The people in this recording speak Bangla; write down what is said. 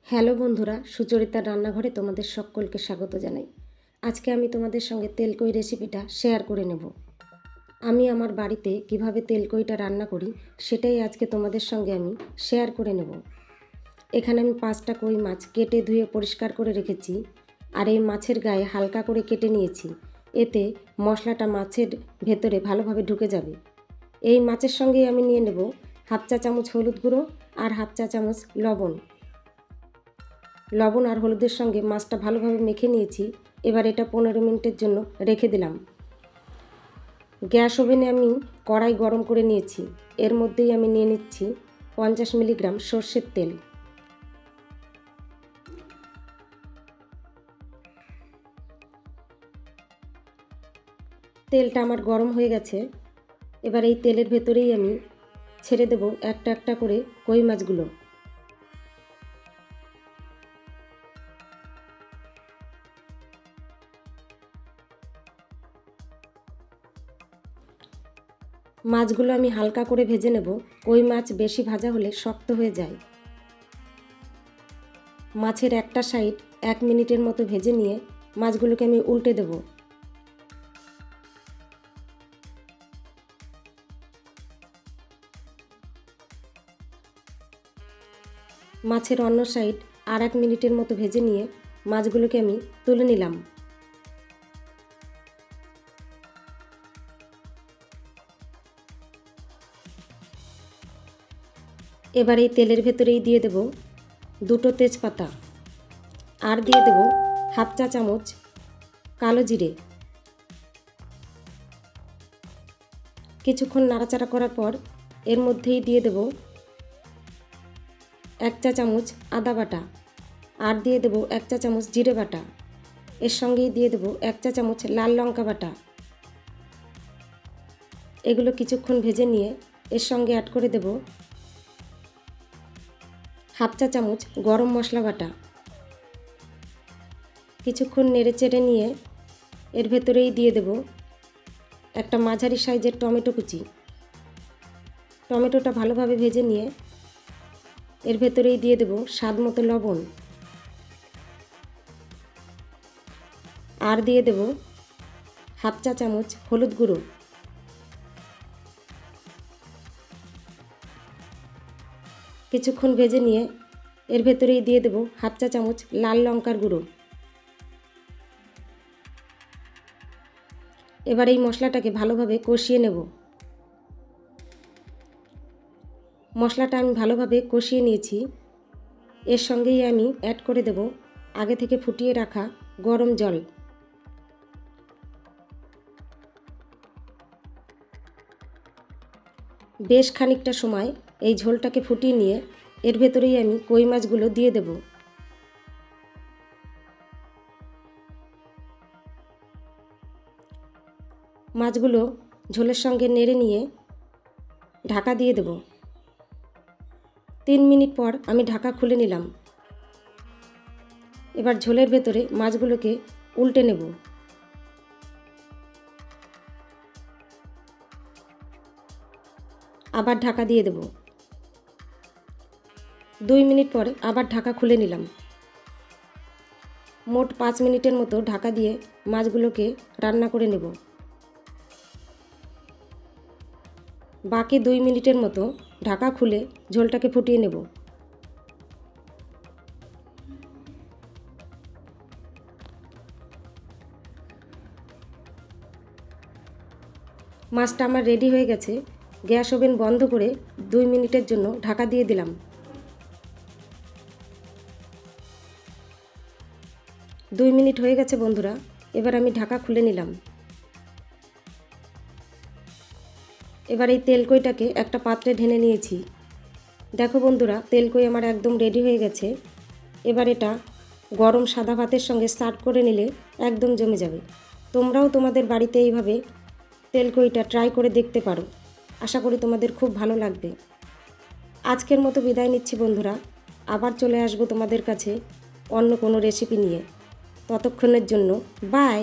হ্যালো বন্ধুরা, সুচরিতার রান্নাঘরে তোমাদের সকলকে স্বাগত জানাই। আজকে আমি তোমাদের সঙ্গে তেলকই রেসিপিটা শেয়ার করে নেব। আমি আমার বাড়িতে কিভাবে তেলকইটা রান্না করি সেটাই আজকে তোমাদের সঙ্গে আমি শেয়ার করে নেব। এখানে আমি 5টা কই মাছ কেটে ধুয়ে পরিষ্কার করে রেখেছি, আর এই মাছের গায়ে হালকা করে কেটে নিয়েছি। এতে মশলাটা মাছের ভেতরে ভালোভাবে ঢুকে যাবে। এই মাছের সঙ্গেই আমি নিয়ে নেব হাফ চা চামচ হলুদ গুঁড়ো আর হাফ চা চামচ লবণ আর হলুদের সঙ্গে মাছটা ভালোভাবে মেখে নিয়েছি। এবার এটা 15 মিনিটের জন্য রেখে দিলাম। গ্যাস ওভেনে আমি কড়াই গরম করে নিয়েছি। এর মধ্যেই আমি নিয়ে নিচ্ছি 50 মিলিগ্রাম সর্ষের তেল। তেলটা আমার গরম হয়ে গেছে। এবার এই তেলের ভেতরেই আমি ছেড়ে দেব একটা একটা করে কই মাছগুলো। মাছগুলো আমি হালকা করে ভেজে নেব। কই মাছ বেশি ভাজা হলে শক্ত হয়ে যায়। মাছের একটা সাইড 1 মিনিটের মতো ভেজে নিয়ে মাছগুলোকে আমি উল্টে দেব। মাছের অন্য সাইড আর 1 মিনিটের মতো ভেজে নিয়ে মাছগুলোকে আমি তুলে নিলাম। এবার এই তেলের ভেতরেই দিয়ে দেব 2টো তেজপাতা, আর দিয়ে দেব হাফ চা চামচ কালো জিরে। কিছুক্ষণ নাড়াচাড়া করার পর এর মধ্যেই দিয়ে দেব 1 চা চামচ আদা বাটা, আর দিয়ে দেব 1 চা চামচ জিরে বাটা। এর সঙ্গেই দিয়ে দেব 1 চা চামচ লাল লঙ্কা বাটা। এগুলো কিছুক্ষণ ভেজে নিয়ে এর সঙ্গে অ্যাড করে দেব হাফ চা চামচ গরম মশলা বাটা। কিছুক্ষণ নেড়ে চেড়ে নিয়ে এর ভেতরেই দিয়ে দেব একটা মাঝারি সাইজের টমেটো কুচি। টমেটোটা ভালোভাবে ভেজে নিয়ে এর ভেতরেই দিয়ে দেব স্বাদ মতো লবণ, আর দিয়ে দেব হাফ চা চামচ হলুদ গুঁড়ো। কিছুক্ষণ ভেজে নিয়ে এর ভেতরেই দিয়ে দেব হাফ চা চামচ লাল লঙ্কার গুঁড়ো। এবার এই মশলাটাকে ভালোভাবে কষিয়ে নেব। মশলাটা আমি ভালোভাবে কষিয়ে নিয়েছি। এর সঙ্গেই আমি অ্যাড করে দেব আগে থেকে ফুটিয়ে রাখা গরম জল। বেশ খানিকটা সময় এই ঝোলটাকে ফুটিয়ে নিয়ে এর ভেতরেই আমি কই মাছগুলো দিয়ে দেব। মাছগুলো ঝোলের সঙ্গে নেড়ে নিয়ে ঢাকা দিয়ে দেব। 3 মিনিট পর আমি ঢাকা খুলে নিলাম। এবার ঝোলের ভেতরে মাছগুলোকে উল্টে নেব। আবার ঢাকা দিয়ে দেব। 2 মিনিট পরে আবার ঢাকা খুলে নিলাম। মোট 5 মিনিটের মতো ঢাকা দিয়ে মাছগুলোকে রান্না করে নেব। বাকি 2 মিনিটের মতো ঢাকা খুলে ঝোলটাকে ফুটিয়ে নেব। মাছটা আমার রেডি হয়ে গেছে। গ্যাস ওভেন বন্ধ করে 2 মিনিটের জন্য ঢাকা দিয়ে দিলাম। 2 মিনিট হয়ে গেছে বন্ধুরা। এবার আমি ঢাকা খুলে নিলাম। এবার এই তেলকইটাকে একটা পাত্রে ঢেলে নিয়েছি। দেখো বন্ধুরা, তেলকই আমার একদম রেডি হয়ে গেছে। এবার এটা গরম সাদা ভাতের সঙ্গে সার্ভ করে নিলে একদম জমে যাবে। তোমরাও তোমাদের বাড়িতে এইভাবে তেলকইটা ট্রাই করে দেখতে পারো। আশা করি তোমাদের খুব ভালো লাগবে। আজকের মতো বিদায় নিচ্ছি বন্ধুরা। আবার চলে আসবো তোমাদের কাছে অন্য কোনো রেসিপি নিয়ে। ততক্ষণের জন্য বাই।